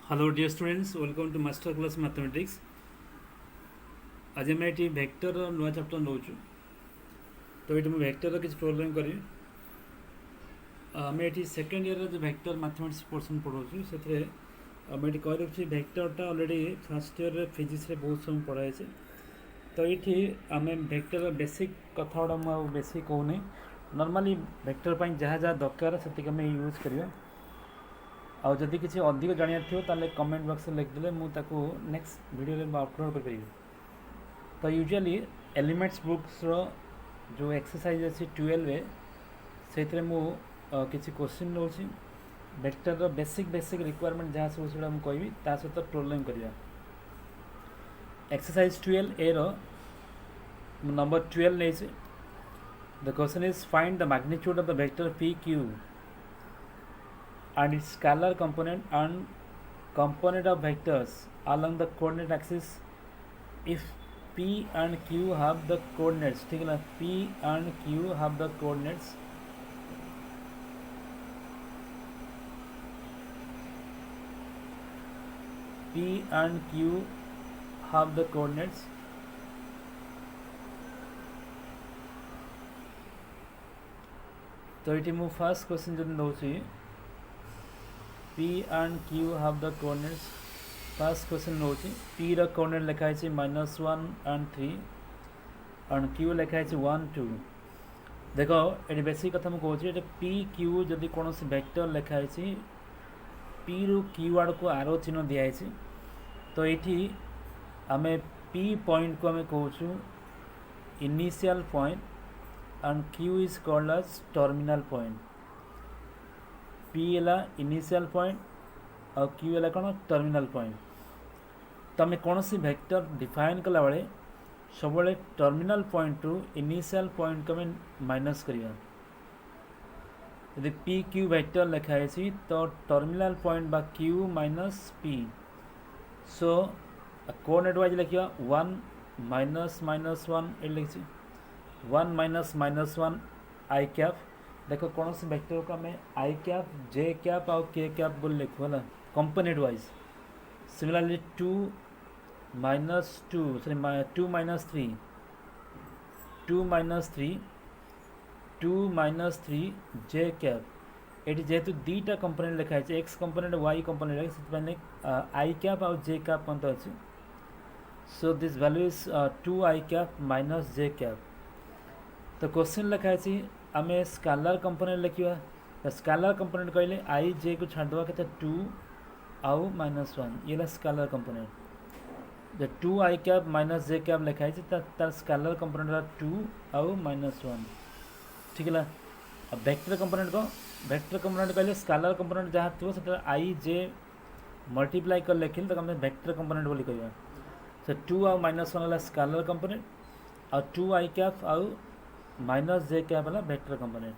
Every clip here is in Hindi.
Hello dear students, welcome to master class mathematics. आज आम ये भेक्टर नुआ चैप्टर नौ। तो ये भेक्टर किसी प्रोब्लेम करी आम ये सेकेंड ईयर जो भेक्टर मैथमेटिक्स पोर्सन पढ़ाऊँ से आम ये कही रखी भेक्टरटा अलरेडी फर्स्ट ईयर फिजिक्स रे बहुत समय पढ़ाई। तो ये आम भेक्टर बेसिक कथा गुड़ा मुझे बेसी कहूनी। नॉर्मली भेक्टर पर जहाँ जहाँ दरकार से आम यूज करवा। आउ जदि किसी अधिक जानियार थो ताले कमेंट बॉक्स में लिखिदे मुझे नेक्स्ट वीडियो में अपलोड कर पारि। तो यूजुअली एलिमेंट्स बुक्स रो जो एक्सरसाइज अच्छी 12 से किसी क्वेश्चन रोचे वेक्टर रो बेसिक रिक्वायरमेंट जहाँ सब से मुझे कहबी सहित प्रोब्लेम करवा। एक्सरसाइज 12 ए रो नंबर 12 नहीं। The question is find the magnitude of the vector P Q and its scalar component and component of vectors along the coordinate axis if p and q have the coordinates। ठीक है ना, p and q have the coordinates p and q have the coordinates तो ये मुझे फर्स्ट क्वेश्चन जो दूसरी P and Q have the coordinates। First question रोचे P रो कोऑर्डिनेट लिखाई -1 and 3 और Q लिखाई 1 2। देखो ये बेसिक कथा मुझे कहूँ P Q जदि कौन वेक्टर लिखाई P रु Q आड़ को आरो चिन्ह दिखाई तो ये आम P पॉइंट को आम कहूँ initial point and Q is called as terminal point. P है इनिशियल पॉइंट और Q है कौन टर्मिनल पॉइंट। तो आम कौन सी वेक्टर डिफाइन कला बेले सब टर्मिनल पॉइंट रु इनिशियल पॉइंट को माइनस करिया। यदि P Q वेक्टर लिखाई तो टर्मिनल पॉइंट बा Q माइनस P। सो कोऑर्डिनेट वाइज लिखा 1 -1 ये लिखी 1 -1 आई कैप। देखो कौन से वेक्टर को आम आई कैप जे कैप आउ के कैप बोल लिखो है कंपोनेंट वाइज। सिमिलरली 2 -2 सॉरी 2 -3 2 -3 जे कैप। ये जेहेतु दीटा कंपोनेंट लिखाई एक्स कंपोनेंट वाई कंपोनेंट से आई कैप आउ जे कैप पंत अच्छी। So this value is 2 i cap minus j cap. तो क्वेश्चन लिखाई आम स्केलर कंपोनेंट लिखा। स्केलर कंपोनेंट कहले आई जे को छाड़ के 2 आउ -1 ये स्केलर कंपोनेंट। जो 2 i cap minus j cap लिखाई तार स्केलर कंपोनेंट 2 आउ -1। ठीक है। अब वेक्टर कंपोनेंट कहले स्केलर कंपोनेंट जहाँ थी से आई जे मल्टीप्लाई कर लिखिल तो वेक्टर कंपोनेंट बोली कहवा। से 2 आउ -1 स्केलर कंपोनेंट और 2 आई कैप आउ माइनस जे कैप है वेक्टर कंपोनेंट।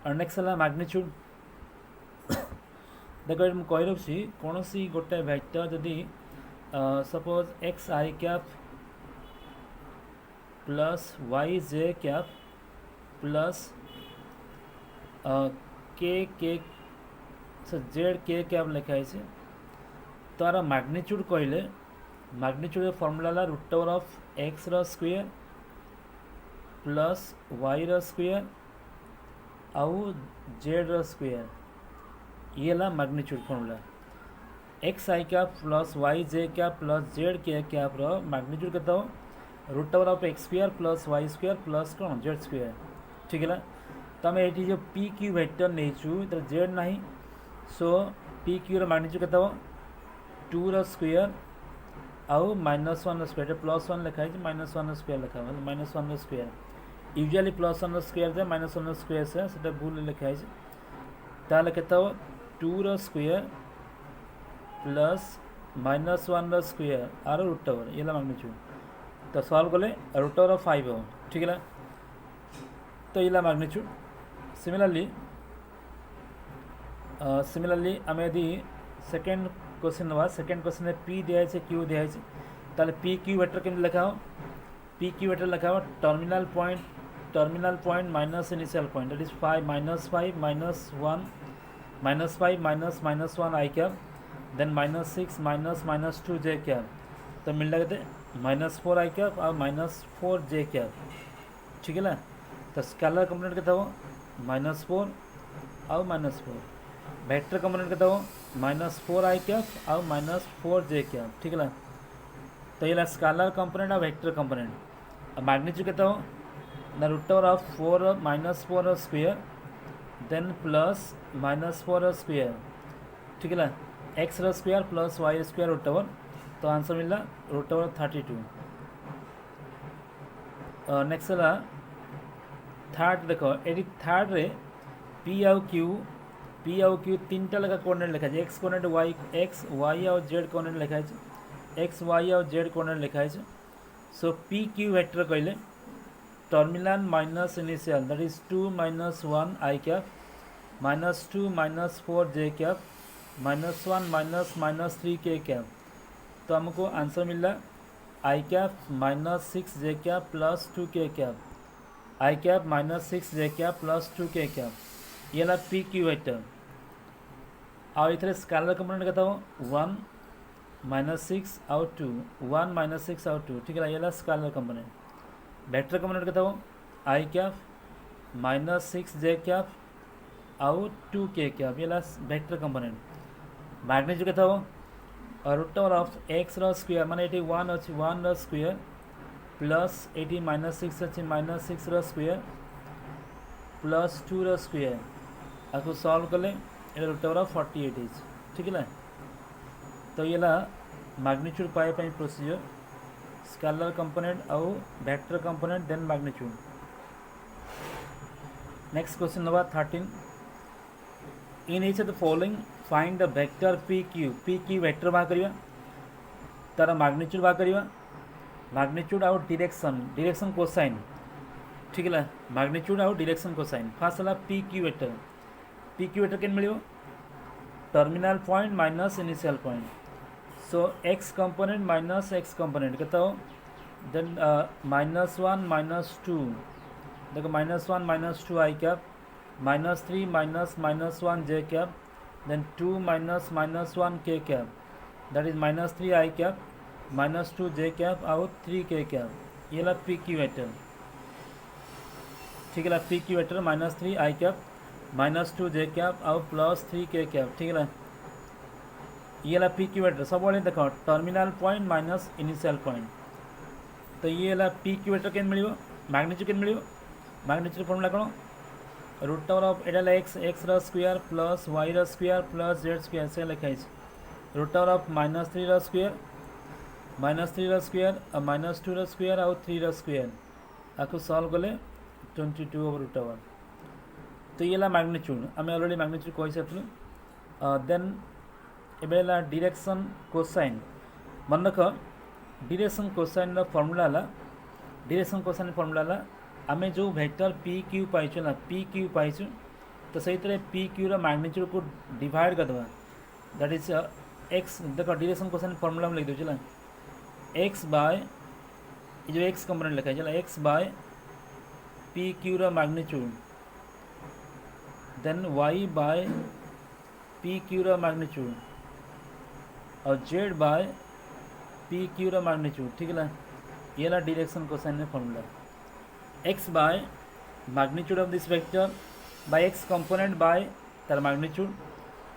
और नेक्स्ट है मैग्नीट्यूड। देखो ये कही रखी कौन सी गोटे वेक्टर जदि suppose x i cap plus y j cap plus के जेड के कैप लिखाई तार मैग्नीट्यूड कहले मैग्नीट्यूड फॉर्मूला √ओवर ऑफ एक्स रो स्क्वायर प्लस वाई रो स्क्वायर आउ जेड रो स्क्वायर ये है magnitude formula. X i cap plus y j cap plus Z k cap रो मैग्नीट्यूड केते हो √ओवर of x square plus y square plus कौन जेड स्क्वायर। ठीक है। तो आम ये जो पी क्यू वेक्टर नहीं तो जेड ना सो पी क्यू रो मैग्नीट्यूड केते हो 2 रो स्क्वायर आउ -1 स्क्वायर +1 लिखाई -1 स्क्वायर लिखा -1 स्क्वायर। यूजुअली +1 स्क्वायर जाए -1 स्क्वायर से भूल लिखाई ताले केते हो 2 रो स्क्वायर प्लस -1 स्क्वायर आर √ओवर ये मैग्नीट्यूड। तो सॉल्व कले √ओवर ऑफ 5 हो। ठीक है। तो ये मैग्नीट्यूड। सिमिलरली आम यदि सेकेंड क्वेश्चन ना सेकेंड क्वेश्चन में पी दिखाई क्यू दिखाई ताले पी क्यू वेक्टर केमती लिखा हो पी क्यू वेक्टर लिखा हो terminal point minus initial point that is 5 -5 -1 -5 minus 1 i cap, then -6 minus 2 j cap, तो मिल रहा है -4 आई कैप और -4 जे कैप। ठीक है ना, तो स्केलर कंपोनेंट कितना हो -4 और -4, वेक्टर कंपोनेंट कितना हो -4 आई कैप और -4 जे कैप। ठीक है ना, तो ये स्केलर कंपोनेंट और वेक्टर कंपोनेंट। मैग्नीट्यूड कितना हो the root over of 4 -4 square then plus -4 square. ठीक है ना, x square plus y square root over, तो आंसर मिलला रूट ओवर 32। नेक्स्ट है थर्ड, देखो ये थर्ड रे पी आउ क्यू तीन टा लगा कोऑर्डिनेट लिखा है, x coordinate y, x y और जेड कोऑर्डिनेट लिखा है, एक्स वाई और जेड कोऑर्डिनेट लिखा है। सो पी क्यू वेक्टर कहले terminal minus initial that is 2 - 1 i cap, -2 -4 j cap, -1 -3 k cap, तो हमको आंसर मिल रहा i cap -6 j cap plus 2 k cap, i cap -6 j cap plus 2 k cap, ये ला पी क्यू वेक्टर। और इधर स्केलर कंपोनेंट कहता हो 1 -6 और 2, 1 -6 और 2। ठीक है, ये ला स्केलर कंपोनेंट। वेक्टर कंपोनेंट कहता हो आई कैप -6 जे कैप और 2 के कैप, ये ला वेक्टर कंपोनेंट। मैग्नीट्यूड कहता हो root over of x square माने ये 1 अच्छी 1 स्क्वेयर प्लस ये -6 अच्छी -6 स्क्वेयर प्लस 2 स्क्वेयर, आपको सॉल्व कले ये रूट ओवर ऑफ 48 इज। ठीक है ना, तो ये ला मैग्नीट्यूड पाए प्रोसीजर स्केलर कंपोनेंट और vector component then magnitude. Next question number 13, in each of the following find the vector P Q vector बाहर करिया, तार मैग्नीट्यूड बाहर करिया, मैग्नीट्यूड और डायरेक्शन कोसाइन। ठीक है, मैग्नीट्यूड और डायरेक्शन कोसाइन। फर्स्ट है पी क्यू वेक्टर केन मिलियो terminal point minus initial point, so x component minus x component कहता हो देन -1 -2, देखो -1 -2 i cap, -3 -1 j cap, then 2 -1 k cap, that is -3 i cap -2 j cap और 3 के कैप, ये ला पी क्यू वेक्टर। ठीक है, P Q vector -3 i cap -2 j cap और +3 के कैप। ठीक है, ये ला पी क्यू वेक्टर सब देखो terminal point minus initial point, तो ये ला पी क्यू वेक्टर केन मिलियो मैग्नीट्यूड केन मिलियो, मैग्नीट्यूड फॉर्मूला कौन रूट ओवर ऑफ एटा x square plus y square plus z square से लिखाई रूट ओवर ऑफ -3 स्क्वेयर और -2 स्क्वेयर और 3 स्क्वेयर, आपको सॉल्व कले 22 ओवर रूट ओवर। तो ये ला मैग्नीट्यूड आम अलरेडी मैग्नीट्यूड कही सारी। देन एबे डायरेक्शन कोसाइन, मन रख डायरेक्शन कोसाइन फॉर्मूला है, डायरेक्शन कोसाइन फॉर्मूला आम जो वेक्टर पी क्यू पाइचु ना पी क्यू पाइचु, तो सही पी क्यू मैग्नीट्यूड को डिवाइड कर देवा, दैट इज एक्स। देखो डायरेक्शन कोसाइन फॉर्मूला में लिख दो चला एक्स बाय जो एक्स कंपोनेंट लिखा है चला x by P Q magnitude, then y by P Q magnitude और z by P Q magnitude. ठीक है, ये ला डायरेक्शन कोसाइन में formula x by magnitude of this vector by x component by तार मैग्नीट्यूड,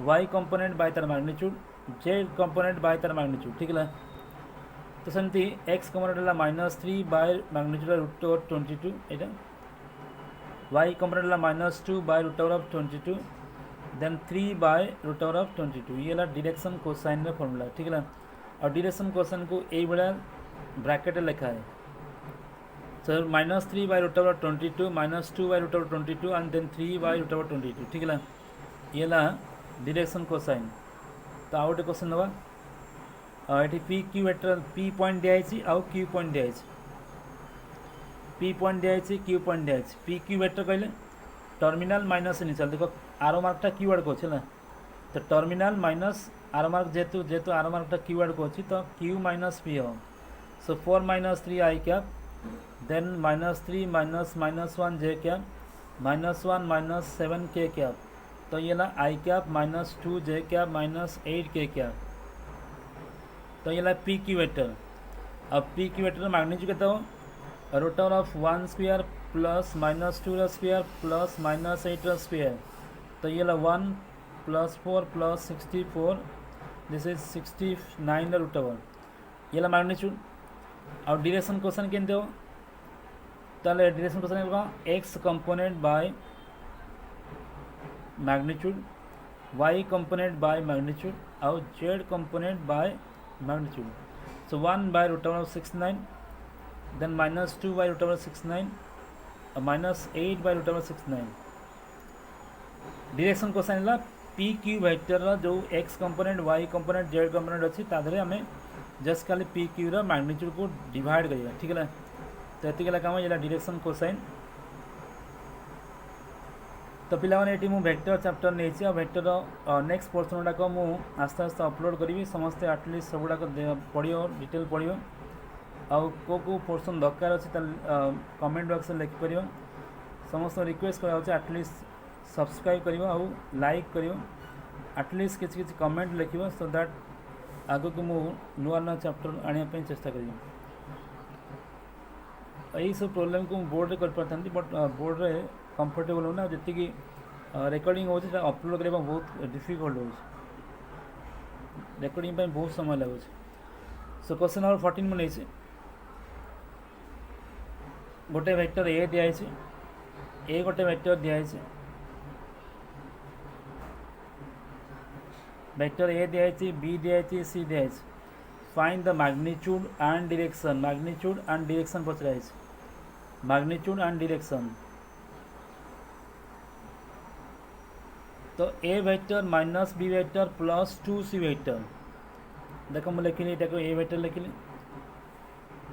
वाई कंपोनेंट बाय तार मैग्नीट्यूड, जेड कंपोनेंट बाय तार मैग्नीट्यूड। ठीक है, तो सेमती एक्स कंपोनेंट है -3 बाय मैग्नीट्यूड रूट ओवर 22, यहाँ वाई कंपोनेंट है -2 by root over of 22, then 3 by root over of 22, ये ला डायरेक्शन कोसाइन में फॉर्मूला। ठीक है, और डायरेक्शन कोसाइन को यही भाया ब्रैकेट लिखा है, so -3 by root over 22 -2 by root over 22 and then 3 by root over 22। ठीक है, ये ला डायरेक्शन कोसाइन। तो आउ गोटे क्वेश्चन दवा ये P Q vector P point दिखाई आउ क्यू पॉइंट दिखाई, पी पॉइंट दिखाई क्यू पॉइंट दिखाई। पी क्यू वेक्टर कहले टर्मिनल माइनस इनिशियल, देखो आरो मार्कटा कीवर्ड को अच्छे ना, तो टर्मिनल माइनस आरो मार्क जेतु जेतु आरो मार्कटा कीवर्ड को अच्छी, तो क्यू माइनस पी हो, so 4 -3 i cap, then -3 -1 j cap, -1 -7 k cap, तो तो ये ला i cap minus 2 j cap minus 8 k cap. तो ये ला पी क्यू वेक्टर। अब पी क्यू वेक्टर मैग्नीट्यूड केते हो root over of 1 square plus minus 2 square plus minus 8 square. तो ये ला 1 plus 4 plus 64 this is 69 root over ये ला मैग्नीट्यूड। और डायरेक्शन क्वेश्चन केमती हो ताले डायरेक्शन क्वेश्चन होगा x component by magnitude y component by magnitude और z component by magnitude. So 1 by root over 69 then minus 2 by root over 69 और minus 8 by root over 69। Direction question है पी क्यू वेक्टर जो x component y component z component अच्छी तादेह आम जस्ट खाली पी क्यू मैग्नीट्यूड को डिवाइड करिए ठीक है। तो ये काम ये डायरेक्शन क्वेश्चन। तो पिलाने ये वेक्टर चैप्टर नहीं वेक्टर नेक्स्ट पोर्सन गुड़ाक मुझे आस्ते आस्ते अपलोड करी समस्ते आटलिस्ट सब गुड़ाक पढ़ो डिटेल पढ़ो आउ को पोर्सन दरकार अच्छे कमेंट बॉक्स में लिखिपर समस्त रिक्वेस्ट करा आटलिस्ट सब्सक्राइब कर लाइक कर आटलिस्ट किसी कमेंट लिख सो दैट आग को मु नुआ नुआ चैप्टर आने चेष्टा करी। यही सब प्रोब्लेम को बोर्ड रे कर पारथां बट बोर्ड रे कंफर्टेबल होना जी रिकॉर्डिंग हो अपलोड करने बहुत डिफिकल्ट हो रिकॉर्डिंग बहुत समय लगे। सो क्वेश्चन नंबर 14 में नहीं गोटे वेक्टर ए दिखाई ए गोटे वेक्टर दिखाई वेक्टर ए दिखाई बी दिखाई सी दिखाई find the magnitude and direction पचराई मैग्नीट्यूड एंड डायरेक्शन। तो a vector minus b vector plus 2 c vector देख मुझे लिखिली ए वेक्टर लिखिली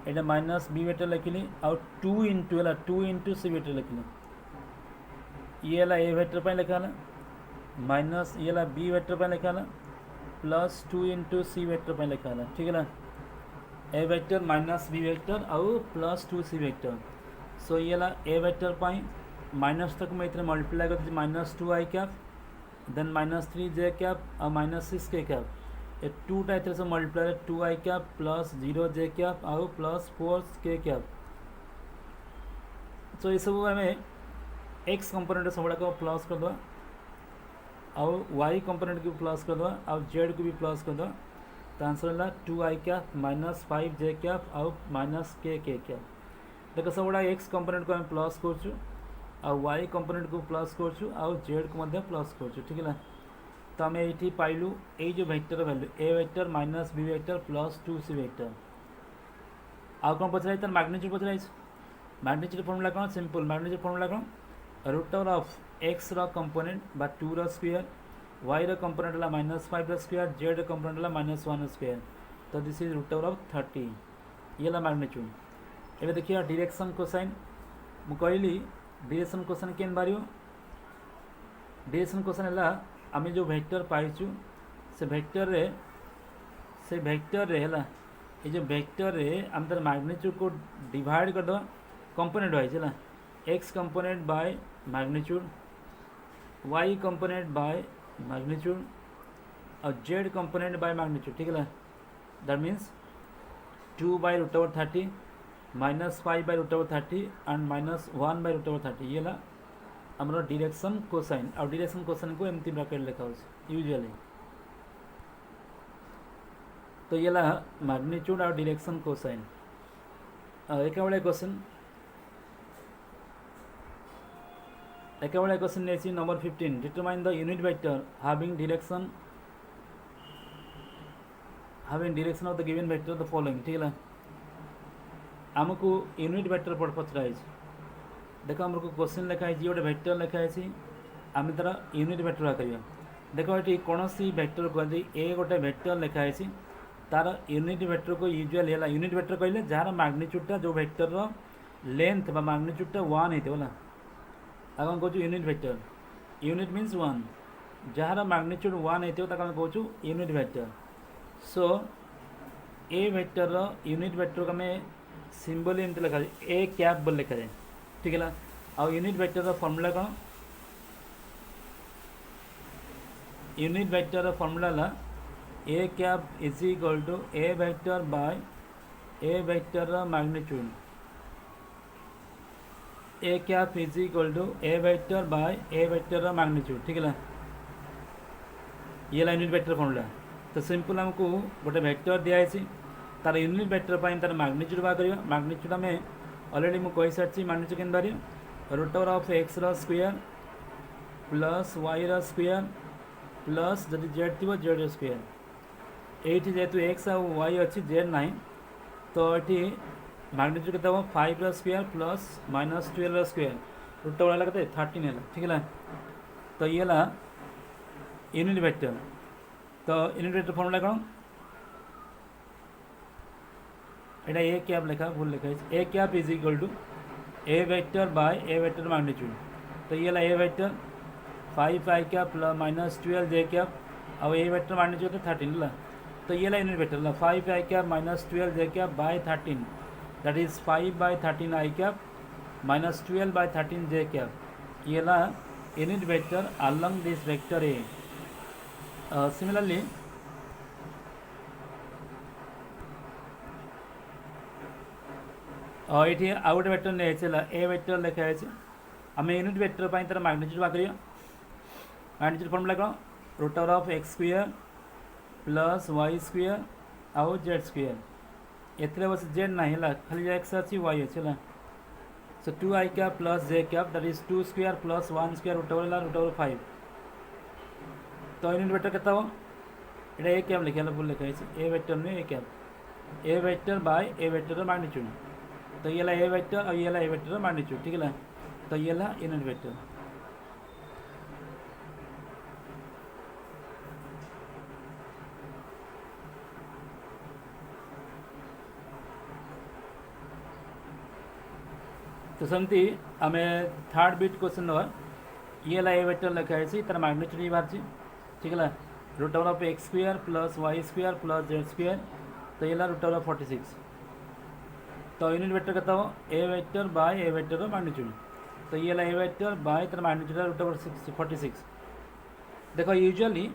ये माइनस बी वेक्टर लिखिली और 2 इंटू सी वेक्टर लिखिली ये ए वेक्टर पर लिखा माइनस ये बी वेक्टर पर लिखा प्लस 2 इंटू सी वेक्टर पर लिखा ठीक है a vector minus b vector और प्लस 2 सी वेक्टर। सो ये ए वेक्टर पर माइनस तक मैं इतने मल्टीप्लाई कर minus 2 i cap then minus 3 J cap और माइनस 6 के कैप ये 2 टा इतने से multiply 2 i cap plus 0 J cap और प्लस 4 के कैप। सो ये सब आम एक्स कंपोनेंट सब गुड़ाक प्लस करदे और वाई कंपोनेंट को प्लस करदे और जेड को भी प्लस करदे। तो आंसर है 2 i cap minus 5 j cap और माइनस के कैप। देख सब गुड़ा एक्स कंपोनेंट को आम प्लस कर वाई कंपोनेंट को प्लस कर जेड को प्लस कर ठीक है। तो आम ये पाइलु ये जो vector value a vector minus b vector plus 2 c vector आउ कौन पचराई तार मैग्नीट्यूड पचराई मैग्नीट्यूड फॉर्मूला कौन सिंपल मैग्नीट्यूड फॉर्मूला कौन root over of x component बा 2 स्क्वायर वाई कंपोनेंट है माइनस 5 स्क्वायर जेड कंपोनेंट है माइनस 1 स्क्वायर। तो this is root over of 30 ये मैग्नीट्यूड। ये देखिए डायरेक्शन क्वेश्चन मु कहली डायरेक्शन क्वेश्चन केन बारी डायरेक्शन क्वेश्चन है आम जो वेक्टर पाइचु से वेक्टर रे है ये जो वेक्टर रे आम तार मैग्नीट्यूड को डिवाइड कर दो कंपोनेंट वाइज है x component by magnitude y component by magnitude और जेड कंपोनेंट बाय मैग्नीट्यूड ठीक है। That means 2 by root over 30 minus 5 by root over 30 and minus 1 by root over 30 ये आमर डायरेक्शन कोसाइन और डायरेक्शन कोसाइन को एमती ब्रैकेट लिखा यूजुअली। तो ये मैग्नीट्यूड और डायरेक्शन कोसाइन। एक क्वेश्चन नहीं number 15 determine the unit vector having direction of the given vector the following ठीक है। आमको यूनिट वेक्टर पचराई देख आमको क्वेश्चन लिखाई गोटे वेक्टर लिखाई आम तार यूनिट वेक्टर कर देख ये कौन सी वेक्टर कहते ए गोटे वेक्टर लिखाई तार यूनिट वेक्टर को यूजुअली है यूनिट वेक्टर कहले जार मैग्नीट्यूडटा जो वेक्टर लेंथ बा मैग्नीट्यूडटा 1 होता है कौन कहूँ unit vector unit means 1 jar magnitude 1 होता कहूँ unit vector. So a vector unit vector को आम सिंबल एमती लिखा ए कैप बोल लिखा जाए ठीक है। आ यूनिट वेक्टर फॉर्मूला कौन unit vector formula a cap is equal to a vector by a vector magnitude a cap is equal to a vector by a vector magnitude ठीक है ये यूनिट वेक्टर फॉर्मूला तो सिंपल हमको गोटे वेक्टर दिखाई तार यूनिट वेक्टर तार मैग्नीट्यूड बाहर करवा मैग्नीट्यूड आम ऑलरेडी मुझे सारी मैग्नीट्यूड के बाहर root over of x square plus y square plus जदि जेड थी जेड स्क्वायर ये जेहेतु एक्स आ वाई अच्छी जेड ना तो ये मैग्नीट्यूड के 5 square plus -12 square root over है 13 है ठीक है तो ये यूनिट वेक्टर तो यूनिट वेक्टर फॉर्मूला कौन एटा ए कैप लिखा भूल लिखा है ए cap is equal to a vector by a vector magnitude तो ये a vector 5 i cap plus -12 j cap और ए वेक्टर मैग्नीट्यूड 13 तो ये unit vector 5 i cap -12 j cap by 13 that is 5 by 13 i cap -12 by 13 j cap ये unit vector along this vector a similarly ये आउ गोटे वेक्टर नहीं ए वेक्टर लिखाई आम यूनिट वेक्टर तार मैग्नीट्यूड बाहर करिया मैग्नीट्यूड फॉर्मूला कौन root over of x square plus y square आउ जेड स्क्वायर एथरे बस जेड ना खाली एक्स अच्छी वाई अच्छे so 2 i cap plus j cap that is 2 square plus 1 square root over 5 तो यूनिट वेक्टर केता हो एटा ए कैप लिखा भूल लिखाई ए वेक्टर नहीं a vector by a vector magnitude तो ये ए वेक्टर और ये ए वेक्टर मैग्नीट्यूड ठीक है तो ये यूनिट वेक्टर तो समती आम थर्ड बीट क्वेश्चन नवा ये ए वेक्टर लिखाई तार मैग्नीट्यूड ही बाहर ठीक है root over of x square plus y square plus z square तो ये रूट ओवर 46 तो यूनिट वेक्टर कहता हो a vector by a vector magnitude तो ये ए वेक्टर बाय तार मैग्नीट्यूड रूट ओवर 46 देखो यूजुअली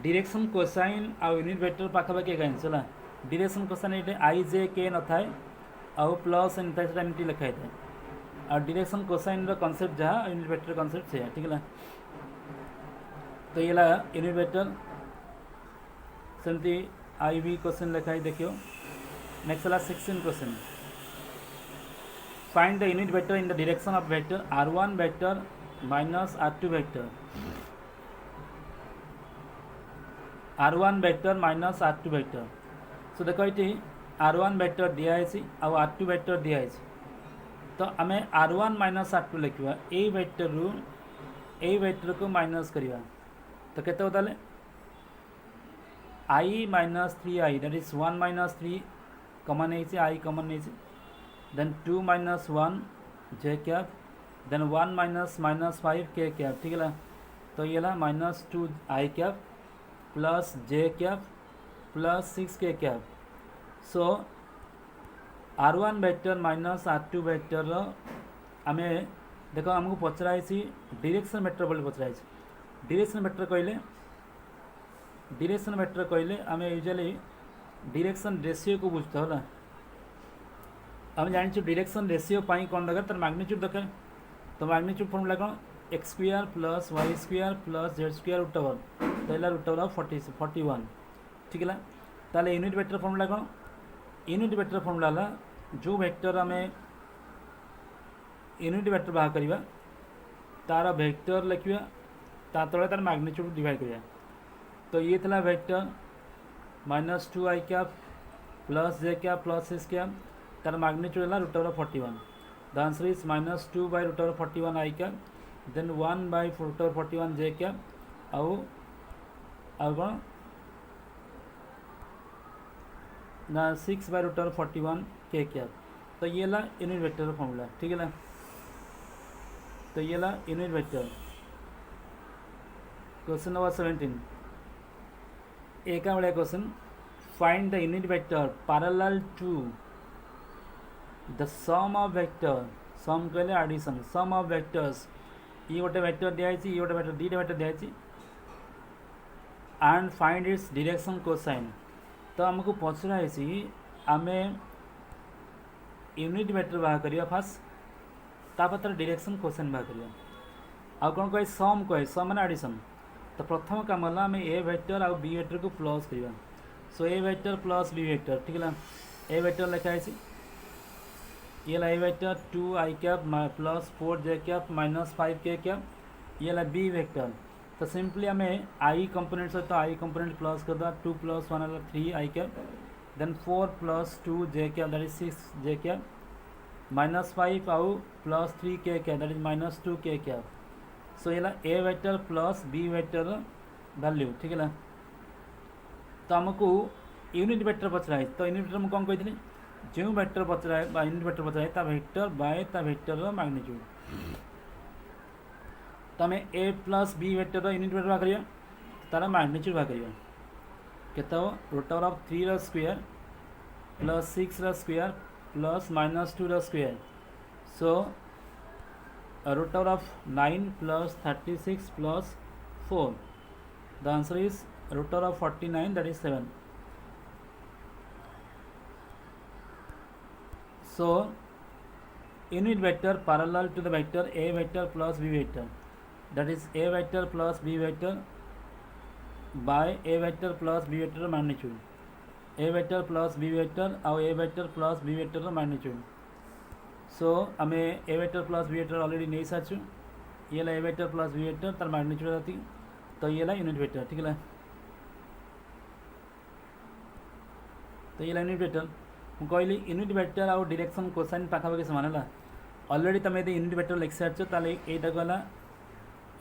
डायरेक्शन कोसाइन आ यूनिट वेक्टर पाखापाखि एक है डायरेक्शन कोसाइन ये आई जे के न थाए आउ प्लस एन था एमती लिखाई था आ डायरेक्शन कोसाइन कॉन्सेप्ट जहाँ यूनिट वेक्टर कॉन्सेप्ट से ठीक है तो ये यूनिट वेक्टर सेमती आई भी क्वेश्चन लिखाई देखियो next 16 question find the unit vector in the direction of vector r1 vector minus r2 vector r1 vector minus r2 vector so देखो ये r1 वेक्टर दिखाई आउ r2 वेक्टर दिखाई तो आम r1 माइनस r2 लिखा ए वेक्टर रु ए वेक्टर को माइनस करवा तो केते ताले i minus 3i that is 1 minus 3 common है आई कमन है then 2 minus 1 j cap then 1 minus -5 k cap ठीक है तो ये -2 i cap plus j cap plus 6 k cap so r1 vector minus r2 vector आम देख आमको पचराई डायरेक्शन वेक्टर बोली पचराई डायरेक्शन वेक्टर कहले आम यूजुअली डायरेक्शन रेशियो को बुझता है आम जानी डायरेक्शन रेशियो कौन दरकार तार मैग्नीट्यूड दरकार तो मैग्नीट्यूड फॉर्मूला कौन x square plus y square plus z square root over तो ये रूट ओवर 41 ठीक है ताले यूनिट वेक्टर फॉर्मूला कौन यूनिट वेक्टर फॉर्मूला जो वेक्टर आम यूनिट वेक्टर बाहर करवा तार वेक्टर लिखा ता तले तार मैग्नीट्यूड डिवाइड करिया तो ये था vector -2 i cap plus j cap plus six cap तार मैग्नीट्यूड है root over 41 the answer is -2 by root over 41 i cap then 1 by root over 41 j cap आउ कौन ना 6 बाय रूट ओवर 41 के कैप तो ये यूनिट वेक्टर फॉर्मूला ठीक है तो ये यूनिट वेक्टर क्वेश्चन नंबर 17 एक बड़ा question find the unit vector parallel to the sum of vector sum कहले एडिशन सम ऑफ वेक्टर्स ये गोटे वेक्टर दिखाई ये गोटे वेक्टर दुईटा वेक्टर दिखाई and find its direction cosine. तो आमको पचराई आम यूनिट वेक्टर बाहर करिया फास्ट तापर तार डायरेक्शन कोसाइन बाहर करिया। आ कौन कहे सम कहे सम माने एडिशन। तो प्रथम काम है आम ए वेक्टर आ बी वेक्टर को प्लस करिया। So a vector plus b vector ठीक है। ए वेक्टर लिखाई ये a vector 2i cap plus 4j cap minus 5k cap ये बी वेक्टर। तो सिंपली आम आई कंपोनेंट सहित आई कंपोनेंट प्लस कर दे 2 + 1 है 3i cap then 4 + 2j cap that is 6j cap minus 5 आउ plus 3k cap that is minus 2k cap. So ये a vector plus b vector value ठीक है। तो आमको यूनिट वेक्टर पचराए। तो यूनिट वेक्टर कौन कही जो वेक्टर पचराए यूनिट वेक्टर पचराए ता वेक्टर बाय ता वेक्टर मैग्नीट्यूड। तो आम a plus b vector unit vector बाहर करिया तार मैग्नीट्यूड बाहर करिया केते हो √3 square plus 6 square plus minus 2 square. So √9 plus 36 plus 4 the answer is √49 that is 7. So unit vector parallel to the vector a vector plus b vector that is a vector plus b vector by a vector plus b vector magnitude a vector plus b vector और a vector plus b vector magnitude. So आम a vector plus b vector already नहीं सारचु ये a vector plus b vector तार मैग्नीट्यूड आती तो ये यूनिट वेक्टर ठीक है। तो ये यूनिट वेक्टर मुझे कहली यूनिट वेक्टर आउ डायरेक्शन कोसाइन पाखापाखि सामान है ऑलरेडी तुम यदि यूनिट वेक्टर लिखि सारच ताले एटा गला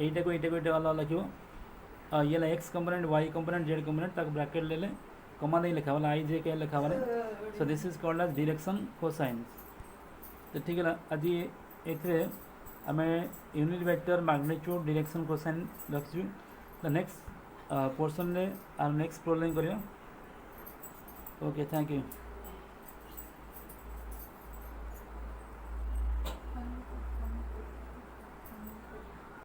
एटा को अलग लिखो ये x component y component z component ताक ब्रैकेट ले कमा नहीं लिखा वाला आई जे के लिखा वाला। So this is called as direction cosine. तो ठीक है आज ये आम unit vector magnitude direction cosine रखी। तो नेक्स्ट पोर्सन रे आर नेक्स्ट प्रोब्लेम करियो। Okay thank you.